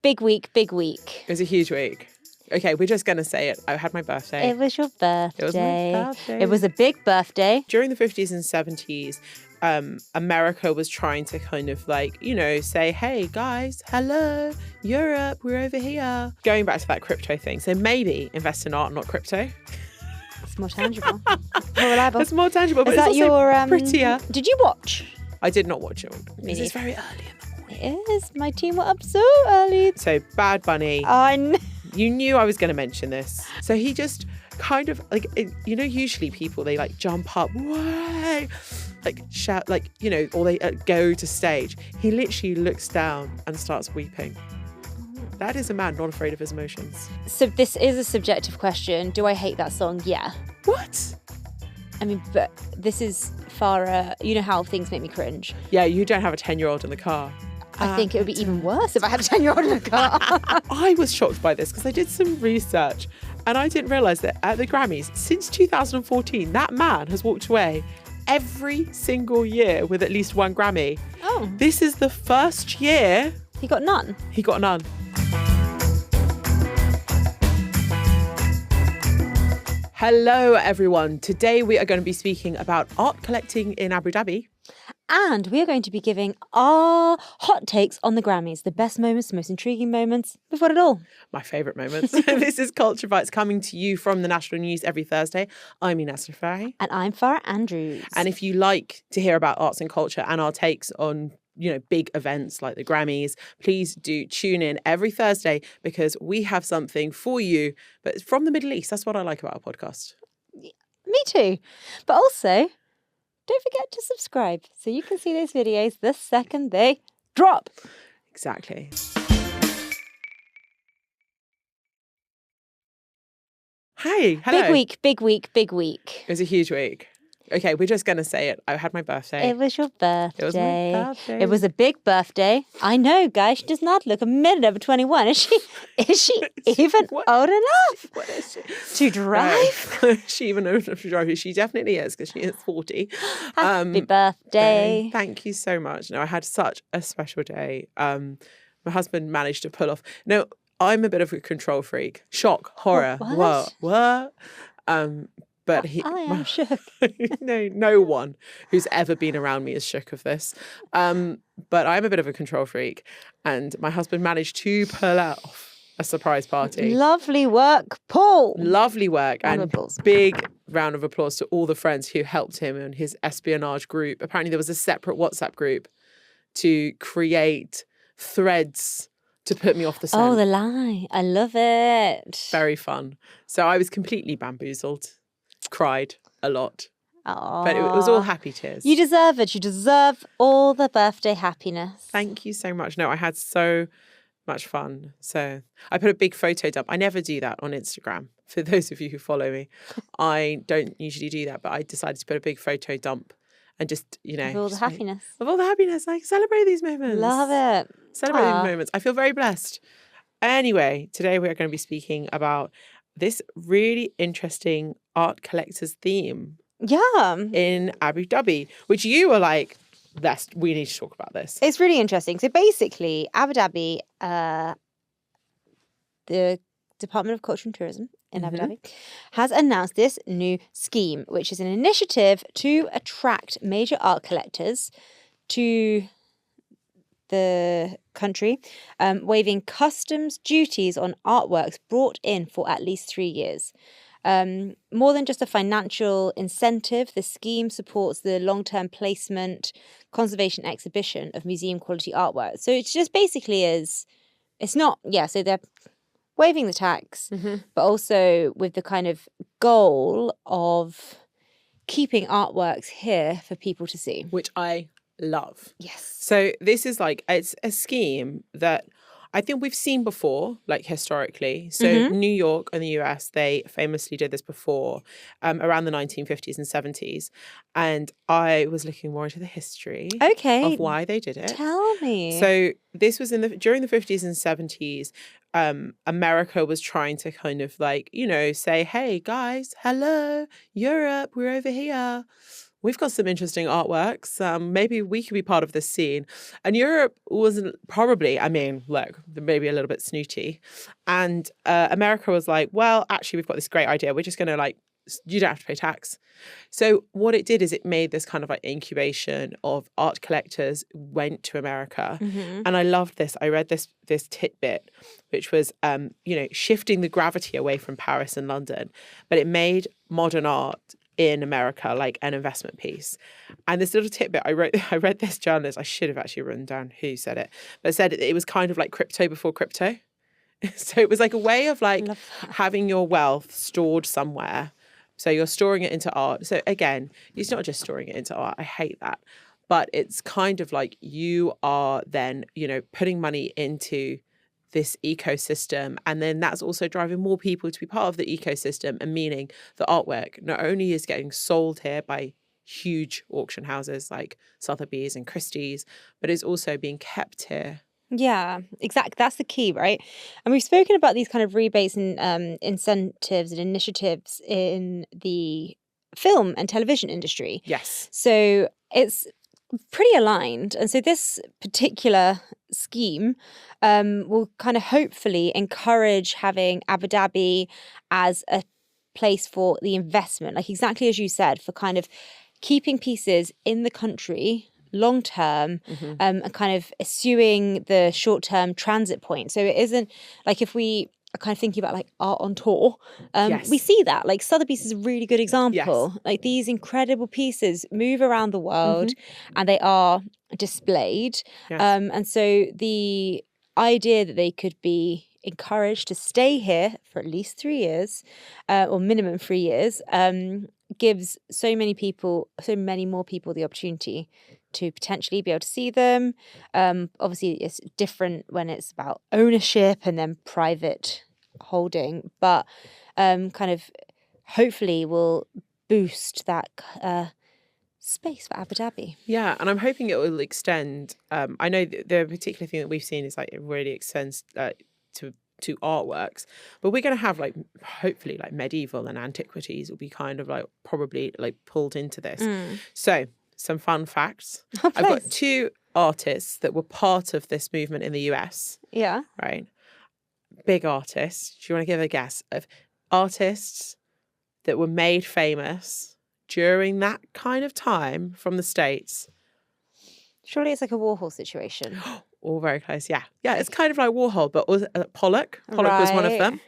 Big week, big week. It was a huge week. Okay, we're just going to say it. I had my birthday. It was your birthday. It was my birthday. It was a big birthday. During the 50s and 70s, America was trying to kind of say, hey, guys, hello, Europe, we're over here. Going back to that crypto thing. So maybe invest in art, not crypto. It's more tangible. More reliable. It's more tangible, but Is that it's also prettier. Did you watch? I did not watch it. Because it's very early in the morning. It is. My team were up so early. So Bad Bunny. You knew I was going to mention this. So he just kind of usually people, they jump up, way, shout, or they go to stage. He literally looks down and starts weeping. That is a man not afraid of his emotions. So this is a subjective question. Do I hate that song? Yeah. What? I mean, but this is Farah. You know how things make me cringe. Yeah, you don't have a 10-year-old in the car. I think it would be even worse if I had a 10-year-old in the car. I was shocked by this because I did some research and I didn't realise that at the Grammys, since 2014, that man has walked away every single year with at least one Grammy. Oh. This is the first year. He got none? He got none. Hello, everyone. Today we are going to be speaking about art collecting in Abu Dhabi. And we are going to be giving our hot takes on the Grammys, the best moments, the most intriguing moments. We've got it all. My favourite moments. This is Culture Bites coming to you from the National News every Thursday. I'm Enas Refaei. And I'm Farah Andrews. And if you like to hear about arts and culture and our takes on big events like the Grammys, please do tune in every Thursday because we have something for you. But it's from the Middle East. That's what I like about our podcast. Me too. But also, don't forget to subscribe so you can see those videos the second they drop. Exactly. Hi. Hello. Big week, big week, big week. It was a huge week. Okay, we're just going to say it. I had my birthday. It was your birthday. It was my birthday. It was a big birthday. I know, guys. She does not look a minute over 21. Is she even old enough What is she? to drive? No. Is she even old enough to drive? She definitely is because she is 40. Happy birthday. Thank you so much. No, I had such a special day. My husband managed to pull off. No, I'm a bit of a control freak. Shock, horror. What? But I am shook. no one who's ever been around me is shook of this. But I'm a bit of a control freak. And my husband managed to pull off a surprise party. Lovely work, Paul. Lovely work. Round and of applause. Big round of applause to all the friends who helped him and his espionage group. Apparently there was a separate WhatsApp group to create threads to put me off the scent. Oh, the lie. I love it. Very fun. So I was completely bamboozled. Cried a lot. Aww. But it was all happy tears. You deserve it. You deserve all the birthday happiness. Thank you so much. No, I had so much fun. So I put a big photo dump. I never do that on Instagram. For those of you who follow me, I don't usually do that, but I decided to put a big photo dump and just, Of all the happiness. Of all the happiness. Like, celebrate these moments. Love it. Celebrate these moments. I feel very blessed. Anyway, today we're going to be speaking about this really interesting art collector's theme. Yeah. In Abu Dhabi, which you were like, we need to talk about this. It's really interesting. So basically, Abu Dhabi, the Department of Culture and Tourism in Abu Dhabi, has announced this new scheme, which is an initiative to attract major art collectors to the country, waiving customs duties on artworks brought in for at least 3 years. More than just a financial incentive, the scheme supports the long-term placement, conservation, exhibition of museum-quality artwork. So it just basically is, so they're waiving the tax, but also with the kind of goal of keeping artworks here for people to see. Which I love. Yes. So this is it's a scheme that I think we've seen before, historically. So New York and the US, they famously did this before, around the 1950s and 70s. And I was looking more into the history of why they did it. Tell me. So this was during the 50s and 70s. America was trying to kind of say, hey, guys, hello, Europe, we're over here. we've got some interesting artworks. Maybe we could be part of this scene. And Europe wasn't probably, I mean, look, maybe a little bit snooty. And America was like, well, actually, we've got this great idea. We're just going to like, you don't have to pay tax. So what it did is it made this kind of like incubation of art collectors went to America. And I loved this. I read this tidbit, which was, shifting the gravity away from Paris and London. But it made modern art in America like an investment piece. And this little tidbit I read this journalist, I should have actually written down who said it, but it said it was kind of like crypto before crypto. So it was like a way of like having your wealth stored somewhere. So you're storing it into art. So again, it's not just storing it into art. I hate that. But it's kind of like you are then, putting money into this ecosystem. And then that's also driving more people to be part of the ecosystem, and meaning the artwork not only is getting sold here by huge auction houses like Sotheby's and Christie's, but it's also being kept here. Yeah, exactly. That's the key, right? And we've spoken about these kind of rebates and incentives and initiatives in the film and television industry. Yes. So it's pretty aligned. And so this particular scheme will kind of hopefully encourage having Abu Dhabi as a place for the investment, like exactly as you said, for kind of keeping pieces in the country long term, and kind of eschewing the short term transit point. So it isn't like if we are kind of thinking about like art on tour, we see that like Sotheby's is a really good example. Like these incredible pieces move around the world and they are displayed. And so the idea that they could be encouraged to stay here for at least 3 years, or minimum 3 years, gives so many more people the opportunity to potentially be able to see them. Obviously, it's different when it's about ownership and then private holding, but kind of hopefully will boost that space for Abu Dhabi. Yeah, and I'm hoping it will extend. I know the particular thing that we've seen is like it really extends to artworks, but we're going to have like hopefully like medieval and antiquities will be kind of like probably like pulled into this. So some fun facts. I've got 2 artists that were part of this movement in the US. Yeah. Right. Big artists. Do you want to give a guess of artists that were made famous during that kind of time from the States? Surely it's like a Warhol situation. All very close, yeah. Yeah, it's kind of like Warhol, but Pollock. Pollock was one of them.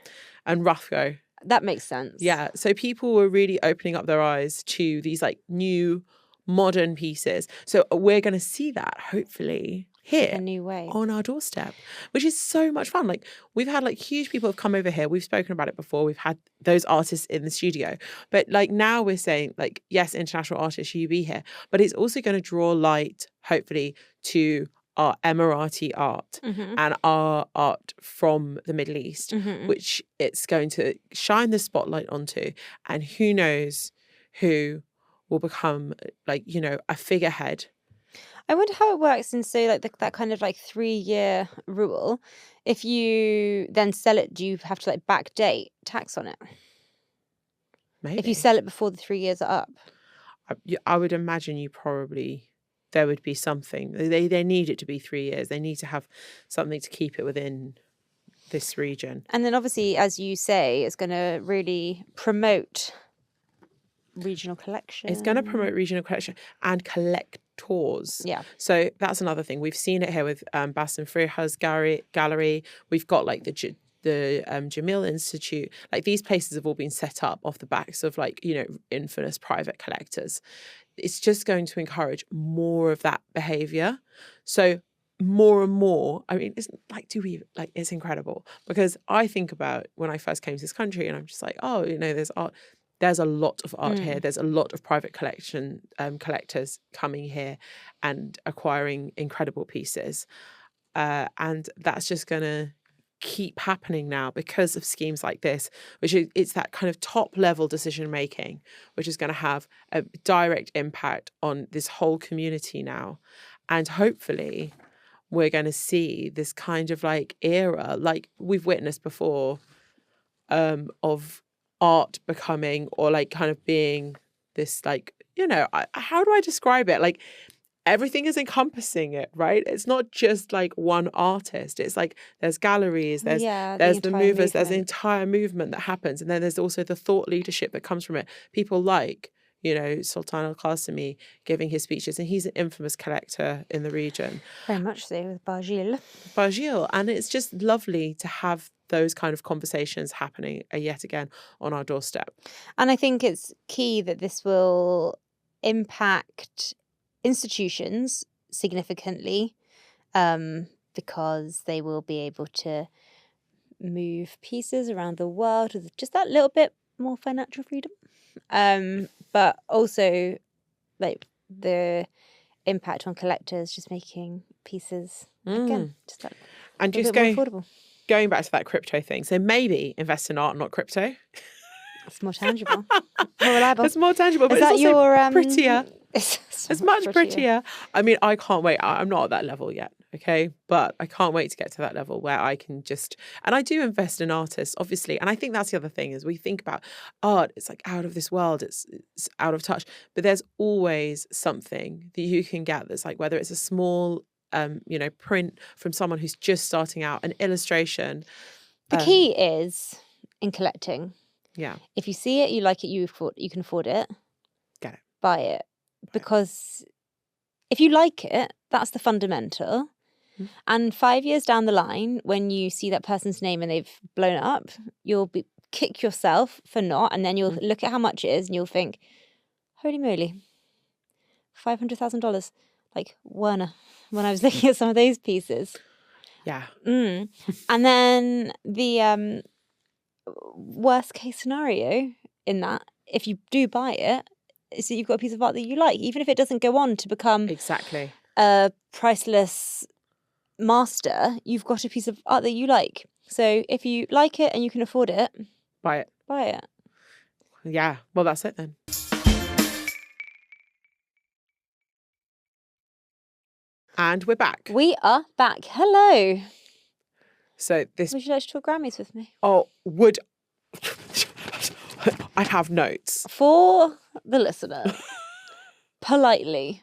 And Rothko. That makes sense. Yeah, so people were really opening up their eyes to these like new modern pieces. So we're going to see that hopefully here a new way on our doorstep, which is so much fun. Like we've had like huge people have come over here. We've spoken about it before. We've had those artists in the studio, but like now we're saying like, yes, international artists, you be here, but it's also going to draw light hopefully to our Emirati art and our art from the Middle East, which it's going to shine the spotlight onto. And who knows who will become like, a figurehead. I wonder how it works. And so like that kind of like 3-year rule, if you then sell it, do you have to like backdate tax on it? Maybe. If you sell it before the 3 years are up? I would imagine there would be something. They need it to be 3 years. They need to have something to keep it within this region. And then obviously, as you say, it's going to really promote regional collection. It's going to promote regional collection and collectors. Yeah. So that's another thing. We've seen it here with Bassem Freha's gallery. We've got like the Jamil Institute. Like these places have all been set up off the backs of like, infamous private collectors. It's just going to encourage more of that behavior. So more and more, I mean, it's like, it's incredible because I think about when I first came to this country and I'm just like, oh, there's art. There's a lot of art here. There's a lot of private collectors coming here and acquiring incredible pieces. And that's just going to keep happening now because of schemes like this, it's that kind of top level decision making, which is going to have a direct impact on this whole community now. And hopefully we're going to see this kind of like era like we've witnessed before, of art becoming or like kind of being this like how do I describe it? Like, everything is encompassing it, right? It's not just like one artist. It's like there's galleries, there's the movers, there's the entire movement that happens. And then there's also the thought leadership that comes from it. People like, Sultan Al-Qasimi giving his speeches, and he's an infamous collector in the region. Very much so, with Bajil. And it's just lovely to have those kind of conversations happening yet again on our doorstep. And I think it's key that this will impact institutions significantly, because they will be able to move pieces around the world with just that little bit more financial freedom, but also like the impact on collectors, just making pieces again just that and just more affordable. Going back to that crypto thing, so maybe invest in art, not crypto. It's more tangible, more reliable. It's more tangible, but it's also prettier. It's much prettier. I mean, I can't wait. I'm not at that level yet, okay? But I can't wait to get to that level where I can and I do invest in artists, obviously. And I think that's the other thing is we think about art, it's like out of this world, it's out of touch. But there's always something that you can get that's like, whether it's a small, print from someone who's just starting out, an illustration. The key is in collecting. Yeah. If you see it, you like it, you can afford it. Get it. Buy it. Because if you like it, that's the fundamental. And 5 years down the line, when you see that person's name and they've blown it up, you'll kick yourself for not. And then you'll look at how much it is and you'll think, holy moly, $500,000. Like Werner, when I was looking at some of those pieces. Yeah. And then the worst case scenario in that, if you do buy it, is that you've got a piece of art that you like, even if it doesn't go on to become exactly a priceless master, you've got a piece of art that you like. So if you like it and you can afford it, buy it. Buy it. Yeah, well, that's it then. And we're back. We are back. Hello. So this... Would you like to talk Grammys with me? Oh, I have notes. For the listener, politely,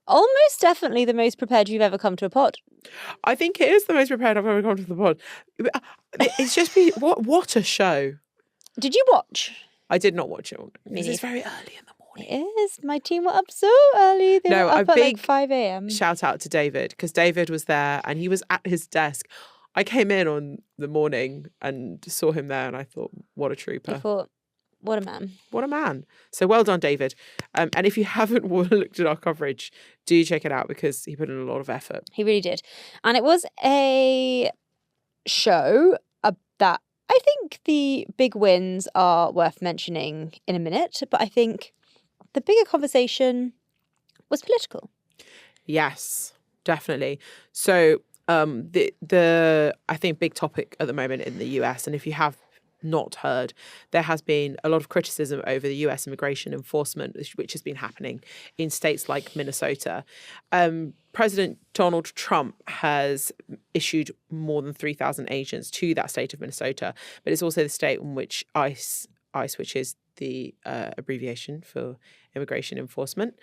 almost definitely the most prepared you've ever come to a pod. I think it is the most prepared I've ever come to the pod. It's just what a show. Did you watch? I did not watch it. Because it's very early in the morning. It is. My team were up so early. They were up at like 5 a.m. Shout out to David, because David was there and he was at his desk. I came in on the morning and saw him there and I thought, what a trooper. I thought, what a man. What a man. So well done, David. And if you haven't looked at our coverage, do check it out because he put in a lot of effort. He really did. And it was a show that I think the big wins are worth mentioning in a minute, but I think the bigger conversation was political. Yes, definitely. So the I think big topic at the moment in the US, and if you have not heard, there has been a lot of criticism over the US immigration enforcement, which has been happening in states like Minnesota. President Donald Trump has issued more than 3,000 agents to that state of Minnesota, but it's also the state in which ICE, which is the abbreviation for immigration enforcement,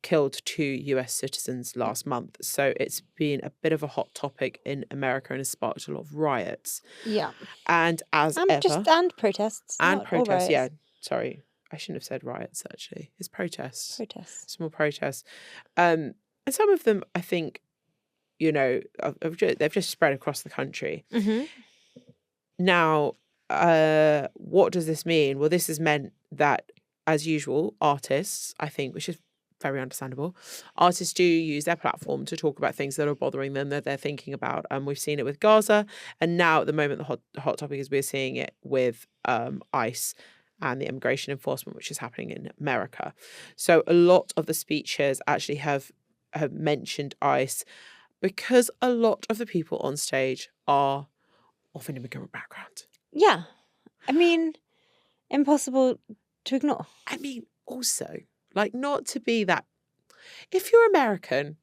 killed 2 US citizens last month. So it's been a bit of a hot topic in America and has sparked a lot of riots. Yeah. And ever... And protests. And protests, yeah. Sorry, I shouldn't have said riots, actually. It's protests. Protests. Small protests. And some of them, I think, they've just spread across the country. Mm-hmm. Now, what does this mean? Well, this has meant that, as usual, artists, I think, which is very understandable, artists do use their platform to talk about things that are bothering them, that they're thinking about. And we've seen it with Gaza. And now at the moment, the hot topic is we're seeing it with ICE and the immigration enforcement, which is happening in America. So a lot of the speeches actually have mentioned ICE because a lot of the people on stage are of an immigrant background. Yeah. I mean, impossible to ignore. I mean, also, like, not to be that... If you're American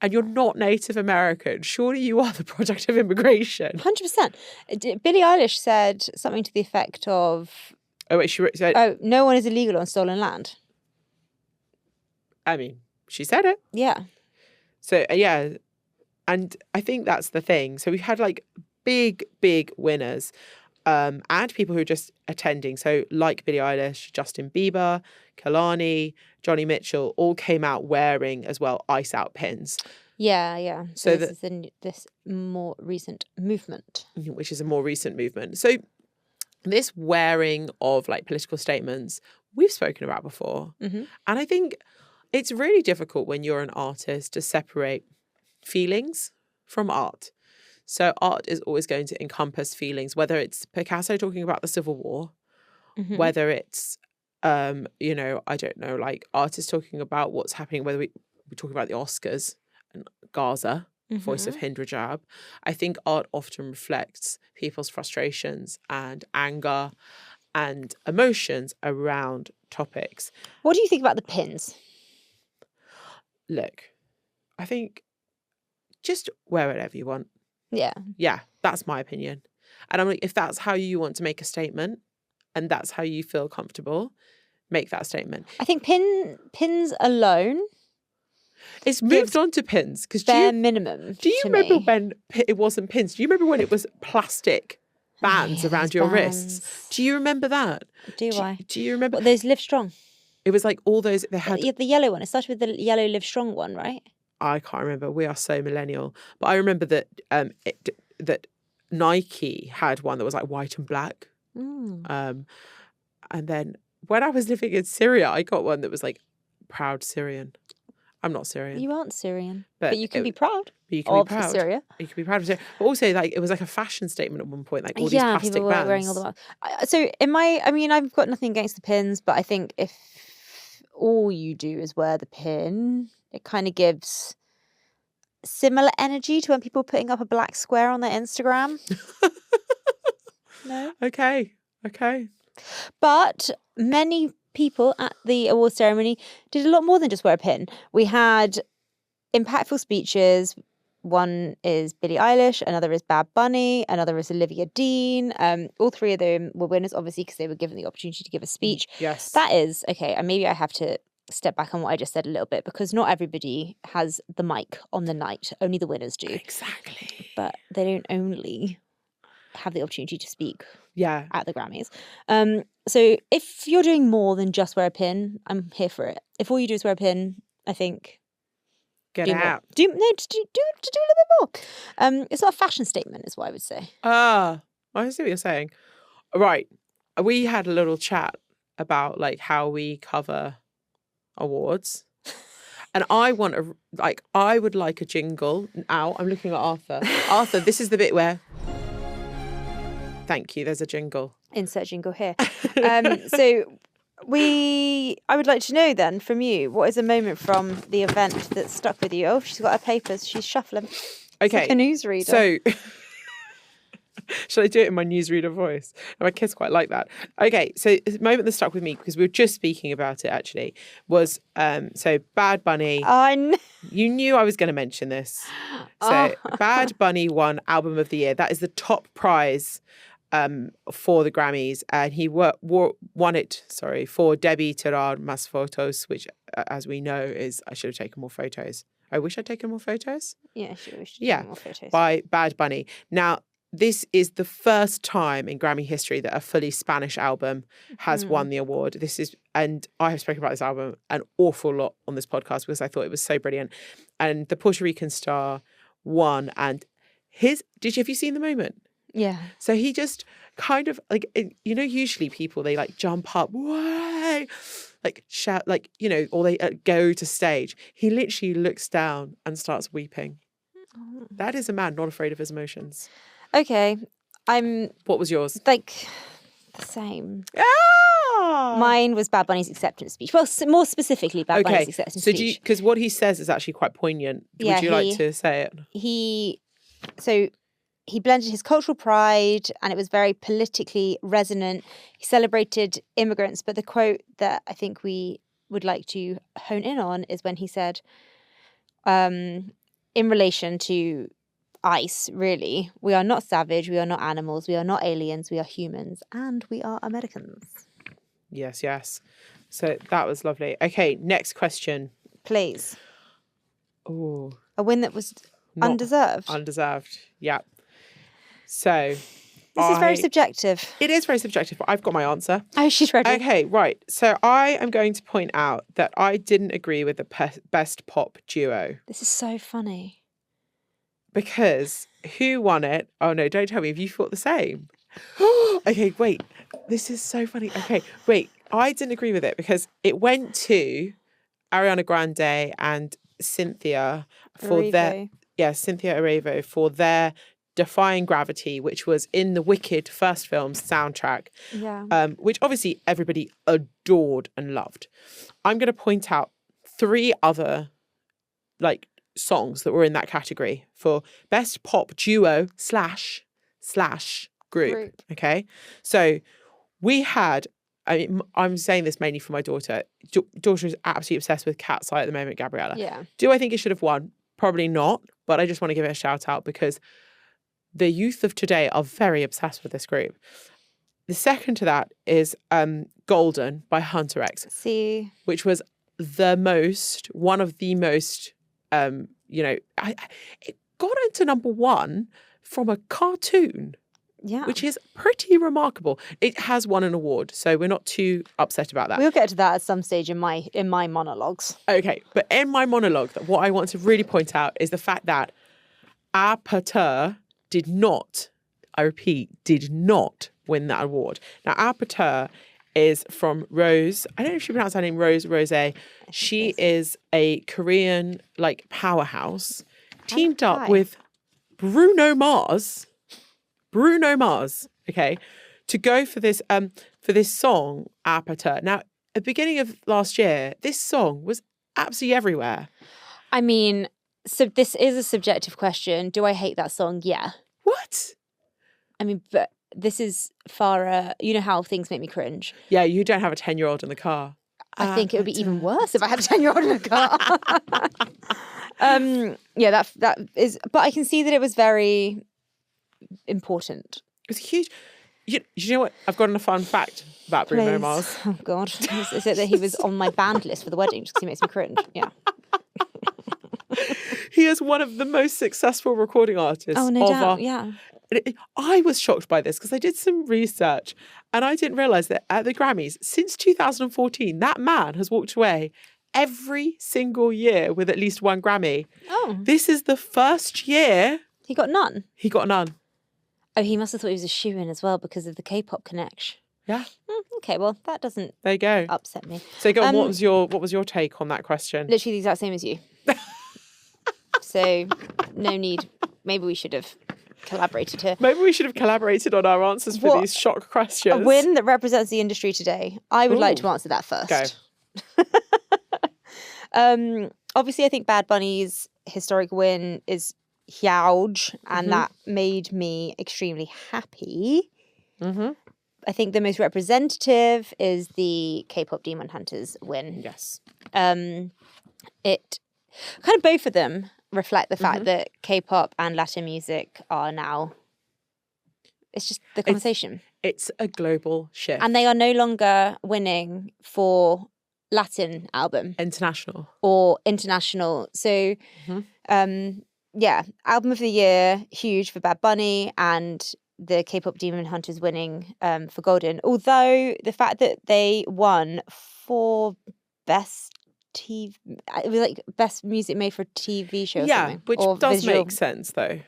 and you're not Native American, surely you are the product of immigration. 100%. Billie Eilish said something to the effect of... Oh, wait, she said... Oh, no one is illegal on stolen land. I mean, she said it. Yeah. So, yeah. And I think that's the thing. So we've had like big winners and people who are just attending. So like Billie Eilish, Justin Bieber, Kehlani, Johnny Mitchell all came out wearing as well ice out pins. Yeah. So this is this more recent movement. Which is a more recent movement. So this wearing of like political statements, we've spoken about before. Mm-hmm. And I think it's really difficult when you're an artist to separate feelings from art. So art is always going to encompass feelings, whether it's Picasso talking about the Civil War, Mm-hmm. whether it's, I don't know, like artists talking about what's happening, whether we're talking about the Oscars and Gaza, Voice of Hind Rajab. I think art often reflects people's frustrations and anger and emotions around topics. What do you think about the pins? Look, I think just wear whatever you want. Yeah. Yeah, that's my opinion. And I'm like, if that's how you want to make a statement and that's how you feel comfortable, make that statement. I think pins alone. It's moved on to pins because bare minimum. Do you remember when it wasn't pins? Do you remember when it was plastic bands around your wrists? Do you remember that? Do you remember those Live Strong? It was like all those they had. The yellow one. It started with the yellow Live Strong one, right? I can't remember. We are so millennial, but I remember that that Nike had one that was like white and black. And then when I was living in Syria, I got one that was like proud Syrian. I'm not Syrian. You aren't Syrian, but you can be proud. You can of be proud. Syria. You can be proud of Syria. But also, like, it was like a fashion statement at one point, like all these plastic people were bands. wearing all the So I've got nothing against the pins, but I think if all you do is wear the pin, it kind of gives similar energy to when people are putting up a black square on their Instagram. No? Okay. But many people at the award ceremony did a lot more than just wear a pin. We had impactful speeches. One is Billie Eilish, another is Bad Bunny, another is Olivia Dean. All three of them were winners, obviously, because they were given the opportunity to give a speech. Yes. That is, okay, and maybe I have to step back on what I just said a little bit, because not everybody has the mic on the night. Only the winners do. Exactly. But they don't only have the opportunity to speak at the Grammys. So if you're doing more than just wear a pin, I'm here for it. If all you do is wear a pin, I think get out. Do a little bit more. It's not a fashion statement, is what I would say. I see what you're saying. Right. We had a little chat about like how we cover awards. And I would like a jingle. Now I'm looking at Arthur. Arthur, this is the bit where thank you, there's a jingle. Insert jingle here. So I would like to know then from you, what is a moment from the event that stuck with you? Oh, she's got her papers. She's shuffling. Okay. Like a newsreader. So, should I do it in my newsreader voice? My kids quite like that. Okay. So the moment that stuck with me, because we were just speaking about it actually, was so Bad Bunny. You knew I was going to mention this. So Bad Bunny won Album of the Year. That is the top prize for the Grammys, and he won it for Debbie Tirar Mas Fotos, which as we know is I should have taken more photos. I wish I'd taken more photos. Yeah, sure. Yeah, more photos. By Bad Bunny. Now, this is the first time in Grammy history that a fully Spanish album has won the award. And I have spoken about this album an awful lot on this podcast because I thought it was so brilliant. And the Puerto Rican star won, and have you seen the moment? Yeah. So he just kind of like, usually people, they like jump up, way, like shout, like, or they go to stage. He literally looks down and starts weeping. Oh. That is a man not afraid of his emotions. Okay. What was yours? Like the same. Ah! Mine was Bad Bunny's acceptance speech. Well, more specifically, Bad Bunny's acceptance speech. Because what he says is actually quite poignant. Would you like to say it? He blended his cultural pride, and it was very politically resonant. He celebrated immigrants, but the quote that I think we would like to hone in on is when he said, in relation to ICE, really, we are not savage, we are not animals, we are not aliens, we are humans, and we are Americans. Yes. So that was lovely. Okay, next question. please. Oh, A win that was not undeserved. Undeserved. Yeah. So This is very subjective. It is very subjective, but I've got my answer. Oh, she's ready. Okay, right. So I am going to point out that I didn't agree with the best pop duo. This is so funny. Because who won it? Oh no, don't tell me if you thought the same. Okay, wait. This is so funny. Okay, wait. I didn't agree with it because it went to Ariana Grande and Cynthia for Cynthia Erivo for their Defying Gravity, which was in the Wicked first film's soundtrack, which obviously everybody adored and loved. I'm going to point out 3 other songs that were in that category for best pop duo / group. Okay, so we had. I'm saying this mainly for my daughter. Daughter is absolutely obsessed with Cat's Eye at the moment, Gabriella. Yeah. Do I think it should have won? Probably not. But I just want to give it a shout out because the youth of today are very obsessed with this group. The second to that is Golden by Hunter X. See. Which was one of the most, it got into number 1 from a cartoon. Yeah. Which is pretty remarkable. It has won an award, so we're not too upset about that. We'll get to that at some stage in my monologues. Okay, but in my monologue, what I want to really point out is the fact that our pater did not, I repeat, did not win that award. Now, our pater is from Rose. I don't know if she pronounced her name Rose. She is a Korean powerhouse, teamed up with Bruno Mars, okay, to go for this song, Aperture. Now, at the beginning of last year, this song was absolutely everywhere. I mean, so this is a subjective question. Do I hate that song? Yeah. What? I mean, but this is Farah. You know how things make me cringe. Yeah, you don't have a 10-year-old in the car. I think it would be even worse if I had a 10-year-old in the car. Yeah, that is. But I can see that it was very important. It's huge. You know what? I've got a fun fact about Bruno Mars. Oh God, is it that he was on my banned list for the wedding just because he makes me cringe? Yeah. He is one of the most successful recording artists. Oh, no doubt. Yeah. I was shocked by this because I did some research and I didn't realise that at the Grammys, since 2014, that man has walked away every single year with at least 1 Grammy. Oh. This is the first year. He got none? He got none. Oh, he must have thought he was a shoo-in as well because of the K-pop connection. Yeah. Okay, well, that doesn't there you go. upset me. So go on, what was your take on that question? Literally the exact same as you. So no need. Maybe we should have collaborated here. Maybe we should have collaborated on our answers for these shock questions. A win that represents the industry today. I would like to answer that first. Go. Obviously, I think Bad Bunny's historic win is huge, and that made me extremely happy. Mm-hmm. I think the most representative is the K-pop Demon Hunters win. Yes. It kind of both of them reflect the fact that K-pop and Latin music are now, it's just the conversation. It's a global shift. And they are no longer winning for Latin album. International. Or international. So, yeah, album of the year, huge for Bad Bunny, and the K-pop Demon Hunters winning for Golden. Although the fact that they won for best TV, it was like best music made for a TV show. Or something, which or does visual. make sense though,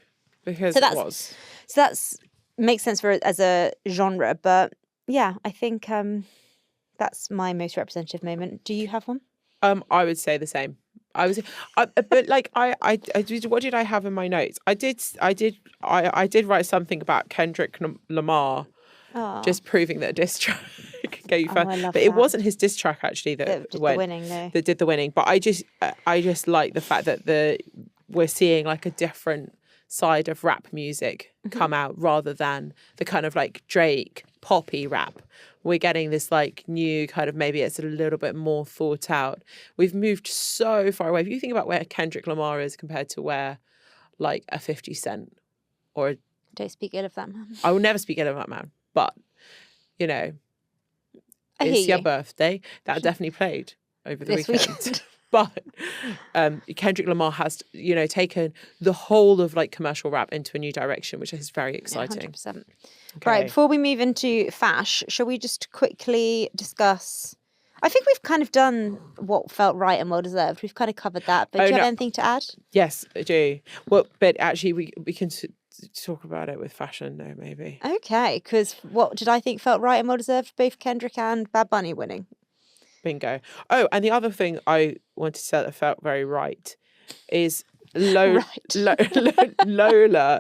because so it was. So that's makes sense for as a genre, but yeah, I think that's my most representative moment. Do you have one? I would say the same. But like I did. What did I have in my notes? I did write something about Kendrick Lamar, just proving that a diss track can get you further. But it wasn't his diss track actually that did the winning. But I just like the fact that we're seeing like a different side of rap music come out rather than the kind of like Drake poppy rap. We're getting this like new kind of, maybe it's a little bit more thought out. We've moved so far away. If you think about where Kendrick Lamar is compared to where like a 50 Cent or don't speak ill of that man. I will never speak ill of that man, but you know, it's your birthday. That definitely played over the weekend. But Kendrick Lamar has, taken the whole of like commercial rap into a new direction, which is very exciting. 100%. Okay. Right, before we move into Fash, shall we just quickly discuss... I think we've kind of done what felt right and well deserved. We've kind of covered that. But do you have anything to add? Yes, I do. Well, but actually we can talk about it with fashion now, maybe. Okay, because what did I think felt right and well deserved? Both Kendrick and Bad Bunny winning. Bingo. Oh, and the other thing I wanted to say that felt very right is Lola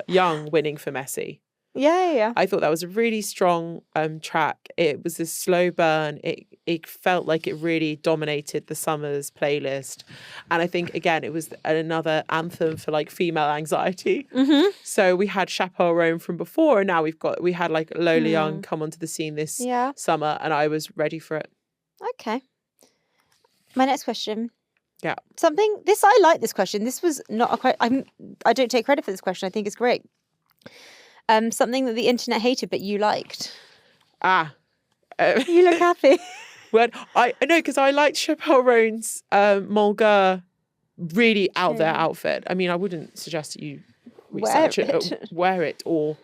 Young winning for Messi. Yeah. I thought that was a really strong track. It was a slow burn. It felt like it really dominated the summer's playlist. And I think, again, it was another anthem for like female anxiety. Mm-hmm. So we had Chappelle Roan from before, and now we had like Lola Young come onto the scene this summer, and I was ready for it. Okay. My next question. Yeah. I like this question. This was not a question. I don't take credit for this question. I think it's great. Something that the internet hated, but you liked. You look happy. Well, I know, because I liked Chappelle Roan's Mulga really out there outfit. I mean, I wouldn't suggest that you research wear it, or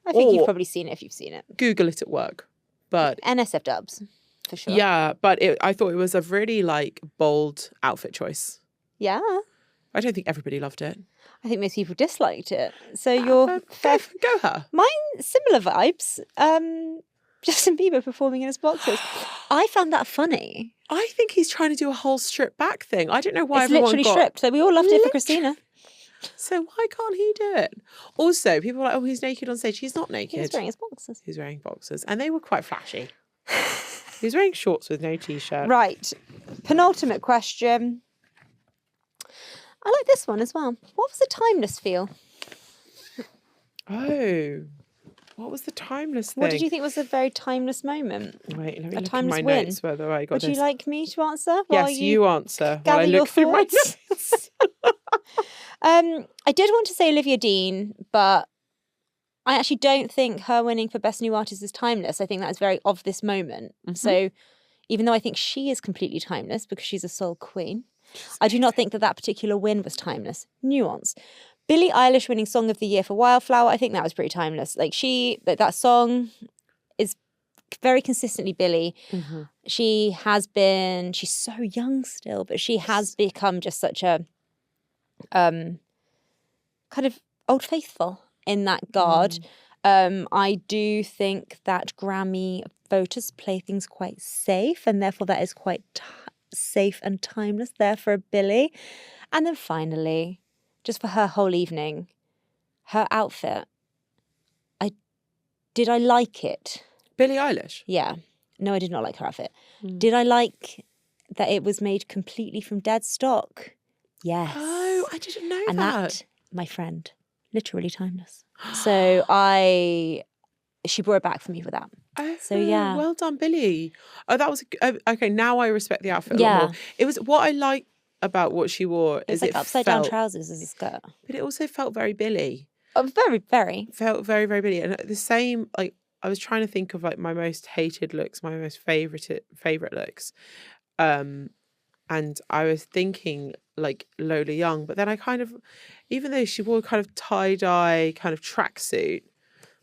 I think you've probably seen it if you've seen it. Google it at work. But NSF dubs, for sure. Yeah, but I thought it was a really like bold outfit choice. Yeah. I don't think everybody loved it. I think most people disliked it. So you're go her. Mine, similar vibes. Justin Bieber performing in his boxers. I found that funny. I think he's trying to do a whole strip back thing. I don't know why it's literally stripped. So we all loved it for Christina. So why can't he do it? Also, people were like, oh, he's naked on stage. He's not naked. He's wearing his boxers. He's wearing boxers. And they were quite flashy. He was wearing shorts with no t-shirt. Right. Penultimate question. I like this one as well. What was the timeless feel? Oh, what was the timeless thing? What did you think was a very timeless moment? Wait, let me look at my notes whether I got this. Would you like me to answer? Yes, you answer while I look through my notes. I did want to say Olivia Dean, but I actually don't think her winning for Best New Artist is timeless. I think that is very of this moment. Mm-hmm. So even though I think she is completely timeless because she's a soul queen, I do not think that particular win was timeless. Nuance. Billie Eilish winning Song of the Year for Wildflower, I think that was pretty timeless. Like that song is very consistently Billie. Mm-hmm. She's so young still, but she has become just such a kind of old faithful in that regard. I do think that Grammy voters play things quite safe, and therefore that is quite safe and timeless there for Billie. And then finally, just for her whole evening, her outfit. Did I like it? Billie Eilish? Yeah. No, I did not like her outfit. Did I like that it was made completely from dead stock? Yes. Oh, I didn't know and that. And that, my friend, literally timeless. So she brought it back for me with that. Oh, so yeah. Well done, Billie. Oh, that was okay. Now I respect the outfit a lot more. It was what I like about what she wore. It's like upside down trousers as a skirt, but it also felt very Billie. Oh, very, very. Felt very, very Billie, and the same. Like I was trying to think of like my most hated looks, my most favorite looks, and I was thinking like Lola Young, but then I kind of, even though she wore kind of tie-dye kind of tracksuit,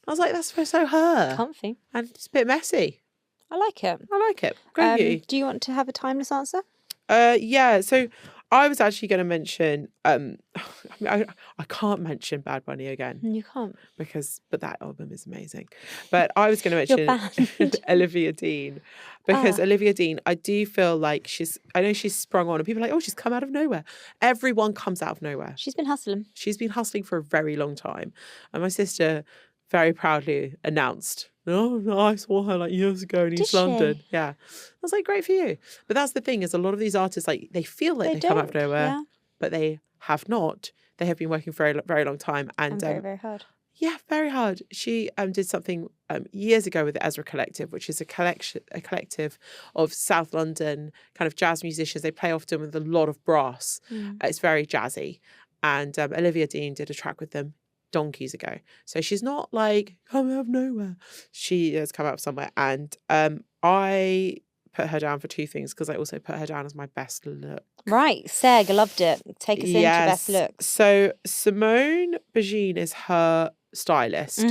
I was like, that's so her. Comfy. And it's a bit messy. I like it. Go you. Do you want to have a timeless answer? Yeah. So I was actually going to mention, I can't mention Bad Bunny again. You can't. But that album is amazing. But I was going to mention Olivia Dean. Because Olivia Dean, I do feel like I know she's sprung on and people are like, oh, she's come out of nowhere. Everyone comes out of nowhere. She's been hustling. She's been hustling for a very long time. And my sister very proudly announced, oh, I saw her like years ago in East London. Yeah. I was like, great for you. But that's the thing, is a lot of these artists, like they feel like they come out of nowhere, but they have not. They have been working for a very long time. And very, very hard. Yeah, very hard. She did something years ago with the Ezra Collective, which is a collective of South London kind of jazz musicians. They play often with a lot of brass. It's very jazzy. And Olivia Dean did a track with them donkeys ago. So she's not like come out of nowhere. She has come out of somewhere. And I put her down for two things because I also put her down as my best look. Right, Seg, I loved it. Take us into best looks. So Simone Bajine is her stylist.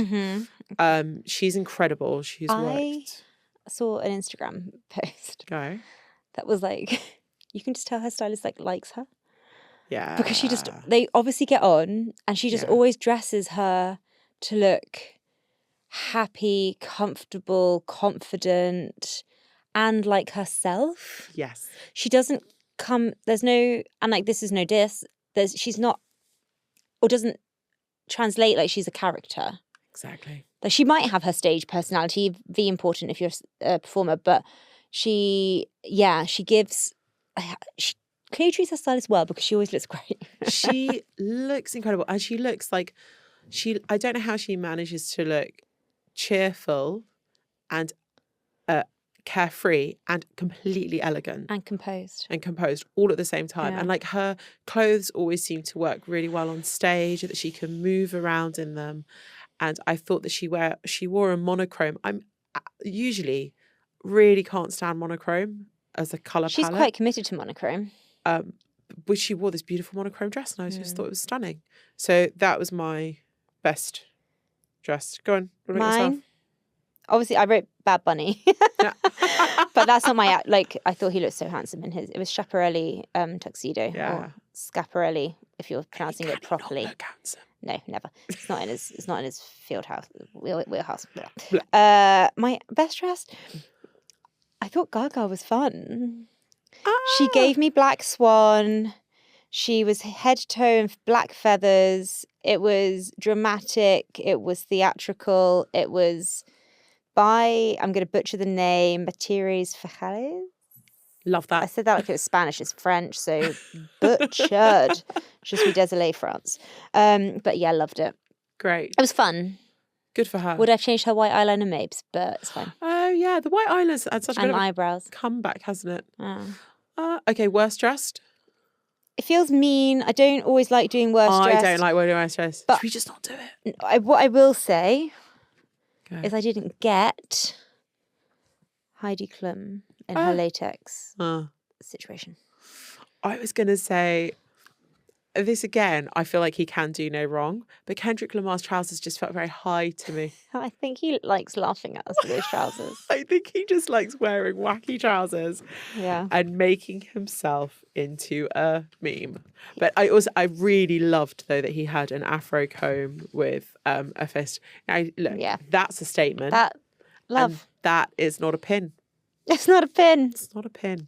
She's incredible. She's worked. I saw an Instagram post Go. that was like, you can just tell her stylist like likes her. Yeah. Because they obviously get on, and she just always dresses her to look happy, comfortable, confident, and like herself. Yes. She doesn't there's no, and like this is no diss, she's not, or doesn't translate like she's a character. Exactly. Like she might have her stage personality, be important if you're a performer, but she gives, she clearly treats her stylist well because she always looks great. She looks incredible, and she looks like I don't know how she manages to look cheerful and carefree and completely elegant and composed all at the same time. And like her clothes always seem to work really well on stage, that she can move around in them. And I thought that she wore a monochrome. I'm usually really can't stand monochrome as a colour palette. She's quite committed to monochrome. But she wore this beautiful monochrome dress, and I just thought it was stunning. So that was my best dress. Go on. What about yourself? Mine? Obviously, I wrote Bad Bunny. But that's not my, like, I thought he looked so handsome in it was Schiaparelli tuxedo. Or Schiaparelli, if you're pronouncing it properly. Look handsome. No, never. It's not in his field house, wheelhouse. My best dress, I thought Gaga was fun. She gave me Black Swan. She was head to toe in black feathers. It was dramatic. It was theatrical. It was by, I'm going to butcher the name, Refaei. Love that. I said that like it was Spanish. It's French, so butchered. Je suis désolée, France. But yeah, loved it. Great. It was fun. Good for her. Would have changed her white eyeliner mapes, but it's fine. Oh yeah, the white eyeliner's had such a bit of eyebrows comeback, hasn't it? Okay, worst dressed. It feels mean. I don't always like doing worst dressed. I don't like wearing worst dressed. But should we just not do it? What I will say is I didn't get Heidi Klum in her latex situation. I was going to say, this again, I feel like he can do no wrong, but Kendrick Lamar's trousers just felt very high to me. I think he likes laughing at us with those trousers. I think he just likes wearing wacky trousers and making himself into a meme. But I really loved, though, that he had an afro comb with a fist. Now, look, that's a statement. Love. And that is not a pin. It's not a pin. It's not a pin.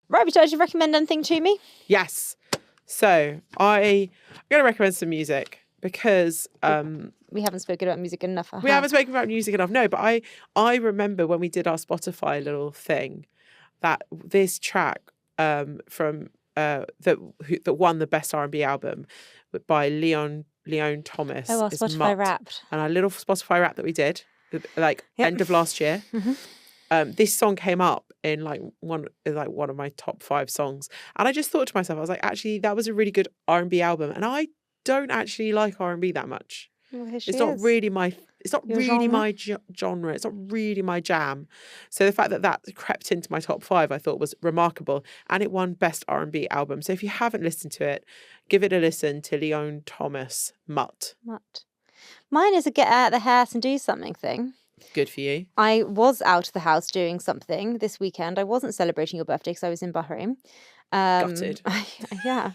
Right, would you like to recommend anything to me? Yes. So I'm going to recommend some music because we haven't spoken about music enough. We haven't spoken about music enough. No, but I remember when we did our Spotify little thing that this track from that won the best R&B album by Leon Thomas. Oh, our Spotify Wrapped. And our little Spotify Wrap that we did end of last year. This song came up in one of my top 5 songs, and I just thought to myself, I was like, actually, that was a really good R&B album, and I don't actually like R&B that much. Well, it's not really my genre. It's not really my jam. So the fact that crept into my top 5, I thought was remarkable, and it won best R&B album. So if you haven't listened to it, give it a listen to Leon Thomas, Mutt. Mine is a get out of the house and do something thing. Good for you. I was out of the house doing something this weekend. I wasn't celebrating your birthday because I was in Bahrain. Gutted. Yeah.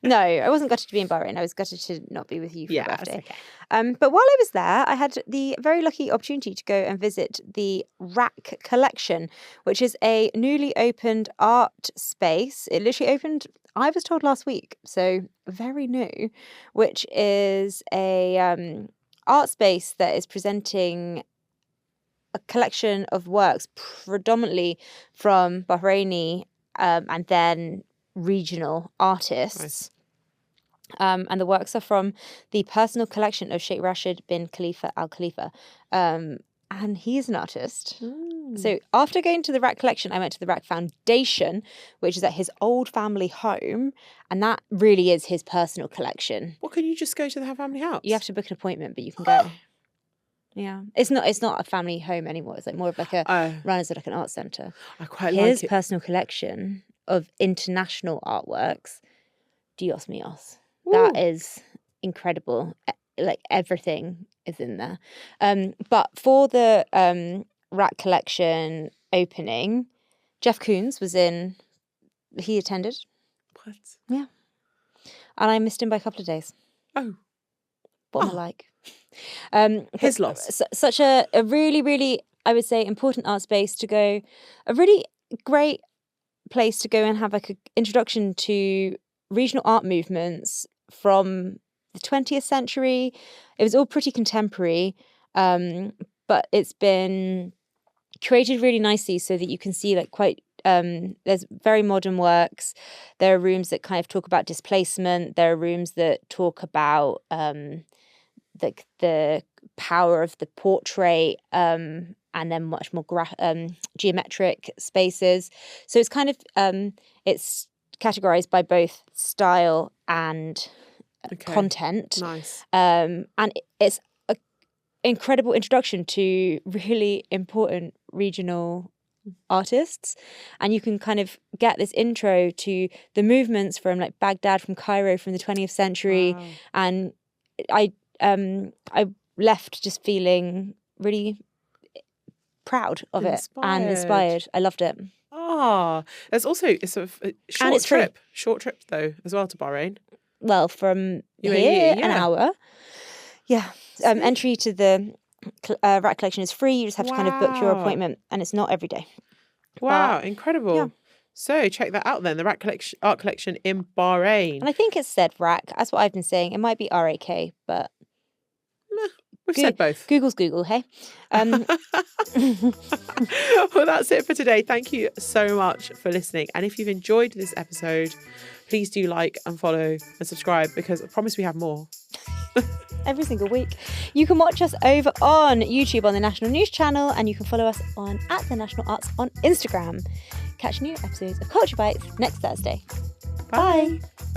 No, I wasn't gutted to be in Bahrain. I was gutted to not be with you for your birthday. Okay. But while I was there, I had the very lucky opportunity to go and visit the Rack Collection, which is a newly opened art space. It literally opened, I was told, last week, so very new, which is a art space that is presenting a collection of works predominantly from Bahraini and then regional artists. Nice. And the works are from the personal collection of Sheikh Rashid bin Khalifa Al Khalifa. And he's an artist. So after going to the Rack Collection, I went to the Rack Foundation, which is at his old family home. And that really is his personal collection. Well, can you just go to the family house? You have to book an appointment, but you can go. Yeah. It's not a family home anymore. It's like more of like a run as like an art centre. I quite His like it. personal collection of international artworks, Dios míos. Ooh. That is incredible. Like everything is in there. But for the Rack collection opening, Jeff Koons he attended. What? Yeah. And I missed him by a couple of days. Oh. What am I like? His loss. Such a really, really, I would say, important art space to go, a really great place to go and have like an introduction to regional art movements from the 20th century. It was all pretty contemporary, but it's been curated really nicely so that you can see like quite there's very modern works. There are rooms that kind of talk about displacement. There are rooms that talk about the power of the portrait, and then much more geometric spaces. So it's kind of it's categorized by both style and content. Nice. And it's an incredible introduction to really important regional artists, and you can kind of get this intro to the movements from like Baghdad, from Cairo, from the 20th century. Wow. And I left just feeling really proud of it and inspired. I loved it. There's also a sort of a short trip though as well to Bahrain. Well, from here, an hour. Yeah. Entry to the Rack collection is free. You just have to kind of book your appointment, and it's not every day. Wow, incredible. Yeah. So check that out then, the Rack art collection in Bahrain. And I think it's said Rack. That's what I've been saying. It might be RAK, but we've said both. Google's Google, hey? Well, that's it for today. Thank you so much for listening. And if you've enjoyed this episode, please do like and follow and subscribe, because I promise we have more. Every single week. You can watch us over on YouTube on the National News Channel, and you can follow us on @thenationalarts on Instagram. Catch new episodes of Culture Bites next Thursday. Bye. Bye.